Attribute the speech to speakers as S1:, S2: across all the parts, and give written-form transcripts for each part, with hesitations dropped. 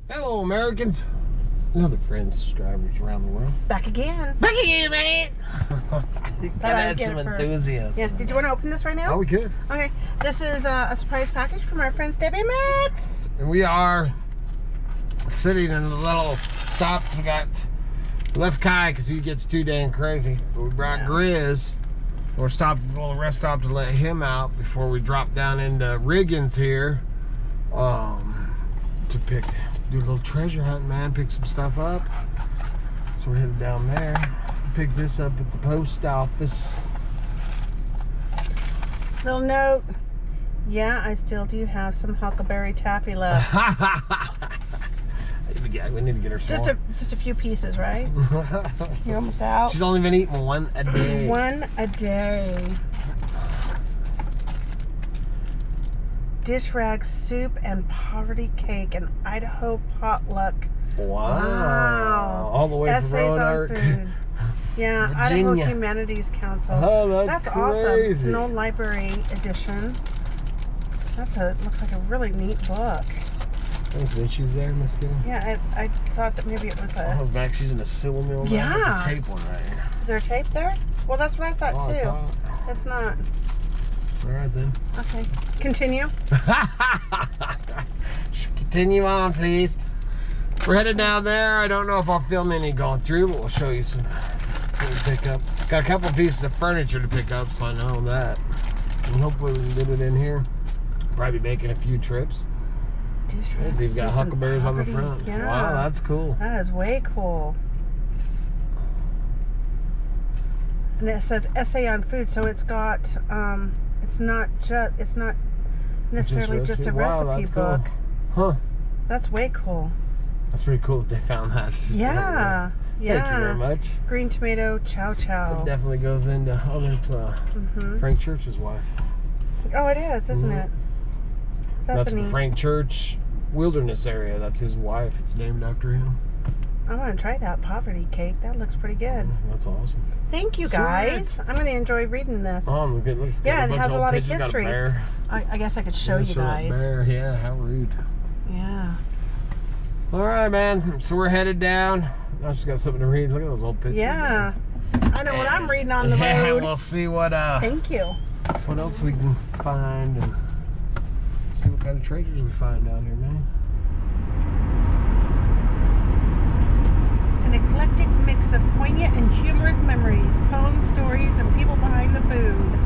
S1: Hello, Americans. Another friend, subscribers around the world.
S2: Back again.
S1: Back again, man. Gotta add some enthusiasm.
S2: Yeah. Did you want to open this right now?
S1: Oh, we could.
S2: Okay. This is a surprise package from our friends Debbie and Max.
S1: And we are sitting in a little stop. We got left Kai because he gets too dang crazy. But we brought Grizz. We're stopped at a little rest stop to let him out before we drop down into Riggins here. To do a little treasure hunt, man. Pick some stuff up. So we're headed down there. Pick this up at the post office.
S2: Little note. Yeah, I still do have some huckleberry taffy left.
S1: We need to get her some
S2: just a few pieces, right? You're almost out.
S1: She's only been eating one a day.
S2: One a day. Dish rag soup and poverty cake and Idaho potluck.
S1: Wow. All the way
S2: Essays
S1: from Roanoke.
S2: on food. Yeah,
S1: Virginia.
S2: Idaho Humanities Council.
S1: Oh, that's
S2: awesome.
S1: crazy.
S2: It's an old library edition. Looks like a really neat book.
S1: There's some issues there, Miss Kitty.
S2: Yeah, I thought that maybe it was a...
S1: I was back using a silver mill.
S2: Yeah.
S1: There's a tape one right here.
S2: Is there a tape there? Well, that's what I thought too. That's not.
S1: All right then.
S2: Okay. Continue.
S1: Continue on, please. We're headed down there. I don't know if I'll film any going through, but we'll show you some pick up. Got a couple pieces of furniture to pick up, so I know that. And hopefully we can get it in here. Probably making a few trips. He's got huckleberries on the front.
S2: Yeah.
S1: Wow, that's cool.
S2: That is way cool. And it says essay on food, so it's got it's not necessarily just a recipe book.
S1: Cool. Huh.
S2: That's way cool.
S1: That's pretty cool that they found that.
S2: Yeah. Yeah.
S1: Thank you very much.
S2: Green tomato chow chow.
S1: It definitely goes into that's Frank Church's wife.
S2: Oh, it is, isn't it?
S1: That's the Frank Church Wilderness area. That's his wife. It's named after him.
S2: I want to try that poverty cake. That looks pretty good.
S1: That's awesome.
S2: Thank you, guys. Sweet. I'm going to enjoy reading this.
S1: Oh, look at looks
S2: yeah, it has a lot of history.
S1: Bear.
S2: I guess I could show you guys.
S1: Bear. Yeah, how rude.
S2: Yeah.
S1: All right, man. So we're headed down. I just got something to read. Look at those old pictures.
S2: Yeah. I know what I'm reading on the road.
S1: Yeah, we'll see what
S2: Thank you.
S1: What else we can find and see what kind of treasures we find down here, man.
S2: An eclectic mix of poignant and humorous memories, poems, stories, and people behind the food.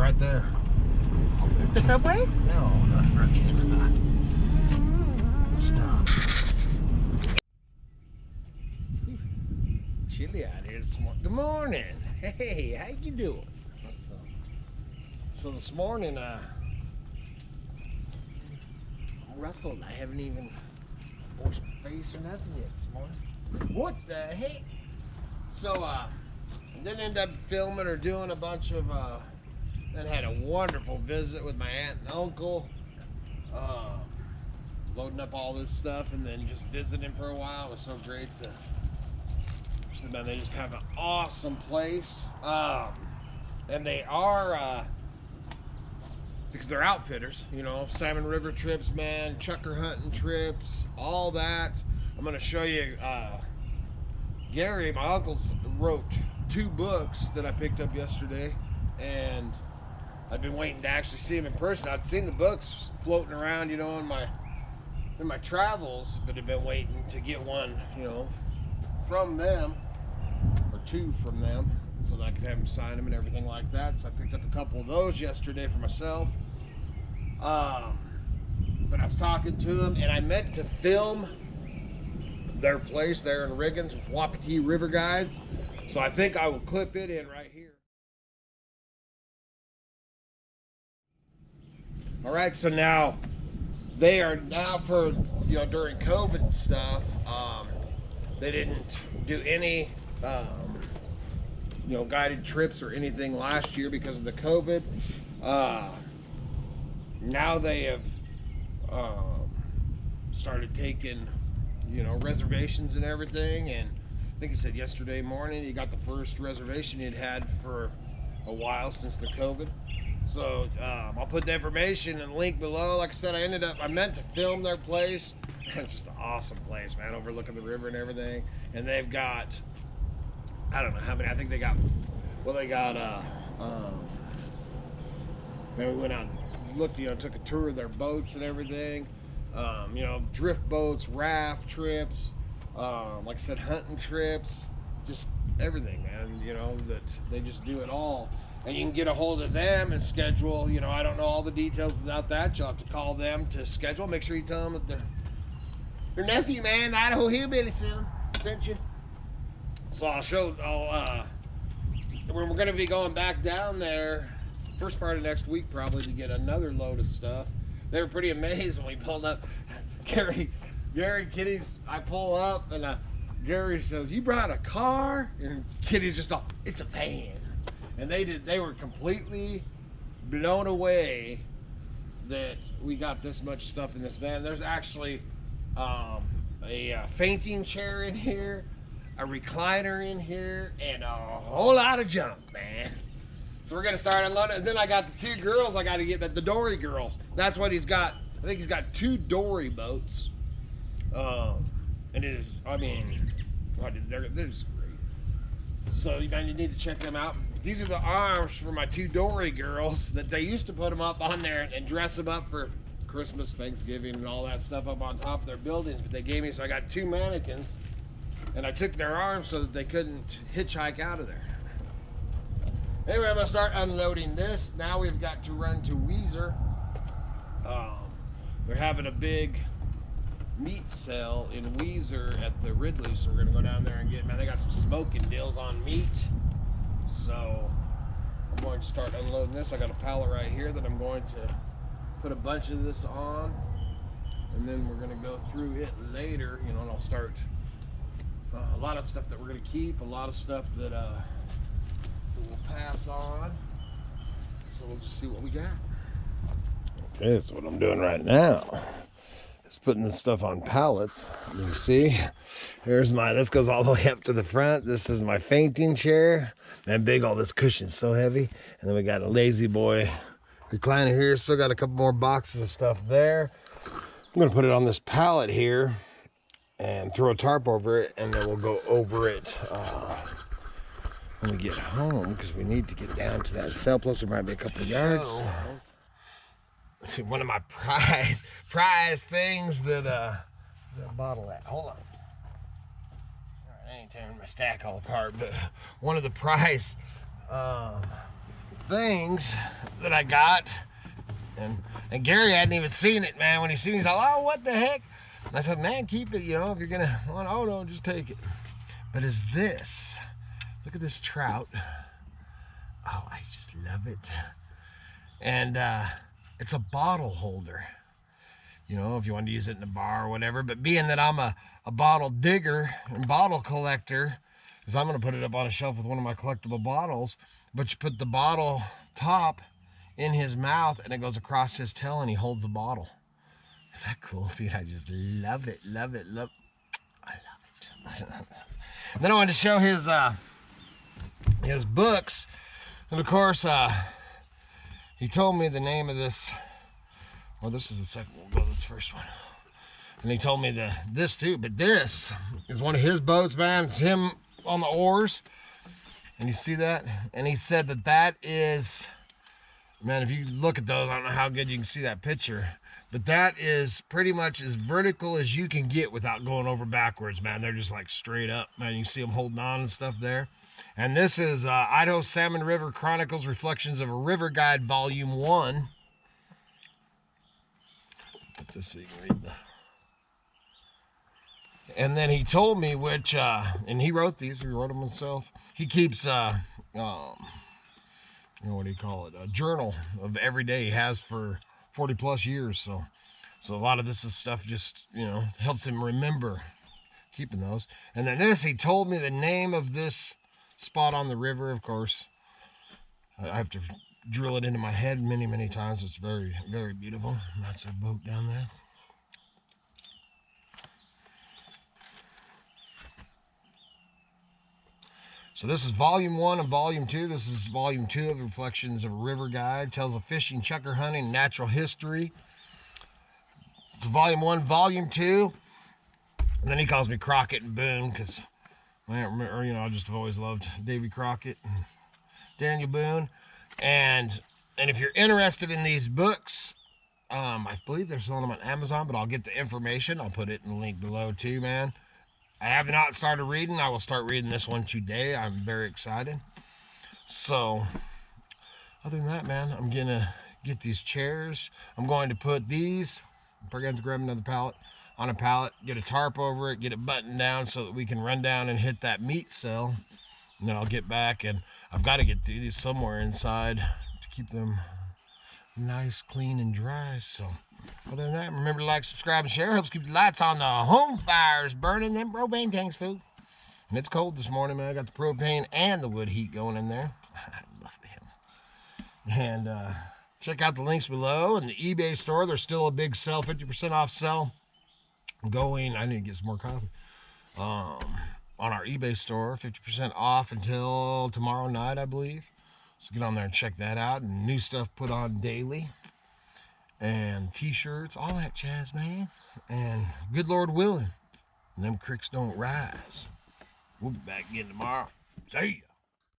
S1: right there.
S2: The subway?
S1: No, not freaking stuff. Chilly out here this morning. Good morning. Hey, how you doing? So this morning, I'm ruffled. I haven't even washed my face or nothing yet this morning. What the heck? So, didn't end up filming or doing a bunch of, then had a wonderful visit with my aunt and uncle. Loading up all this stuff and then just visiting for a while. It was so great to, man, they just have an awesome place. And they are, because they're outfitters, you know, salmon river trips, man, chucker hunting trips, all that. I'm gonna show you, Gary, my uncle, wrote 2 books that I picked up yesterday, and I've been waiting to actually see him in person. I'd seen the books floating around, you know, in my travels, but I've been waiting to get one, you know, from them, or 2 from them, so that I could have him sign them and everything like that. So I picked up a couple of those yesterday for myself. But I was talking to him, and I meant to film their place there in Riggins with Wapiti River Guides. So I think I will clip it in right here. All right, so now they are now for, you know, during COVID stuff, they didn't do any, you know, guided trips or anything last year because of the COVID. Now they have started taking, you know, reservations and everything, and I think he said yesterday morning he got the first reservation he'd had for a while since the COVID. So I'll put the information and link below. Like I said, I meant to film their place. It's just an awesome place, man, overlooking the river and everything. And they've got, I don't know how many, I think they got, well, they got, man, we went out and looked, you know, took a tour of their boats and everything. You know, drift boats, raft trips, like I said, hunting trips, just everything, man, you know, that they just do it all. And you can get a hold of them and schedule, you know, I don't know all the details about that. You'll have to call them to schedule. Make sure you tell them that their nephew, man, the Idaho Hillbilly sent you. So we're going to be going back down there first part of next week probably to get another load of stuff. They were pretty amazed when we pulled up. Gary, Kitty's, I pull up and Gary says, "You brought a car?" And Kitty's just all, "It's a van." And they were completely blown away that we got this much stuff in this van. There's actually a fainting chair in here, a recliner in here, and a whole lot of junk, man. So we're gonna start unloading. And then I got the 2 girls I got to get, the dory girls. That's what he's got. I think he's got 2 dory boats. And it is, I mean, they're just great. So you need to check them out. These are the arms for my 2 dory girls that they used to put them up on there and dress them up for Christmas, Thanksgiving, and all that stuff up on top of their buildings. But they gave me, so I got 2 mannequins, and I took their arms so that they couldn't hitchhike out of there. Anyway, I'm gonna start unloading this. Now we've got to run to Weezer. They're having a big meat sale in Weezer at the Ridley, so we're gonna go down there and get, man, they got some smoking deals on meat. So I'm going to start unloading this. I got a pallet right here that I'm going to put a bunch of this on, and then we're going to go through it later, you know, and I'll start a lot of stuff that we're going to keep, a lot of stuff that we'll pass on. So we'll just see what we got. Okay, that's what I'm doing right now. Just putting this stuff on pallets. You can see, here's this goes all the way up to the front. This is my fainting chair. Man, big, all this cushion's so heavy. And then we got a lazy boy recliner here. Still got a couple more boxes of stuff there. I'm gonna put it on this pallet here and throw a tarp over it, and then we'll go over it when we get home, because we need to get down to that cell. Plus there might be a couple of yards. One of my prize things that bottle at. Hold on. I ain't tearing my stack all apart, but one of the prize things that I got. And Gary hadn't even seen it, man. When he seen it, he's like, oh, what the heck? And I said, man, keep it, you know, if you're gonna want, oh no, just take it. But is this, look at this trout. Oh, I just love it. And it's a bottle holder. You know, if you want to use it in a bar or whatever. But being that I'm a bottle digger and bottle collector, is I'm going to put it up on a shelf with one of my collectible bottles. But you put the bottle top in his mouth and it goes across his tail and he holds the bottle. Is that cool, dude? I just love it, love it, love it. I love it. And then I wanted to show his books. And of course, he told me the name of this. Well, this is the second one. We'll go to this first one. And he told me this too, but this is one of his boats, man. It's him on the oars. And you see that? And he said that is, man, if you look at those, I don't know how good you can see that picture, but that is pretty much as vertical as you can get without going over backwards, man. They're just like straight up, man. You see them holding on and stuff there. And this is Idaho Salmon River Chronicles, Reflections of a River Guide, Volume 1. Put this so you can read the... And then he told me which, and he wrote these, he wrote them himself. He keeps, you know, what do you call it? A journal of every day he has for 40 plus years. So a lot of this is stuff just, you know, helps him remember keeping those. And then this, he told me the name of this spot on the river. Of course, I have to drill it into my head many, many times. It's very, very beautiful. And that's a boat down there. So this is Volume 1 and Volume 2. This is Volume 2 of Reflections of a River Guide. Tells of fishing, chukar hunting, natural history. So Volume 1, Volume 2. And then he calls me Crockett and Boone because I don't remember, you know, I just have always loved Davy Crockett and Daniel Boone. And if you're interested in these books, I believe they're selling them on Amazon, but I'll get the information. I'll put it in the link below too, man. I have not started reading. I will start reading this one today. I'm very excited. So, other than that, man, I'm going to get these chairs. I'm going to put these, I'm probably going to grab another pallet, on a pallet, get a tarp over it, get it buttoned down so that we can run down and hit that meat cell. And then I'll get back, and I've got to get these somewhere inside to keep them nice, clean, and dry. So, other than that, remember to like, subscribe, and share. Helps keep the lights on the home fires burning. Them propane tanks, food. And it's cold this morning, man. I got the propane and the wood heat going in there. I love him. And check out the links below. And the eBay store, there's still a big sale, 50% off sale going. I need to get some more coffee. On our eBay store, 50% off until tomorrow night, I believe. So get on there and check that out. And new stuff put on daily. And t-shirts, all that jazz, man. And good Lord willing, them creeks don't rise. We'll be back again tomorrow. See ya.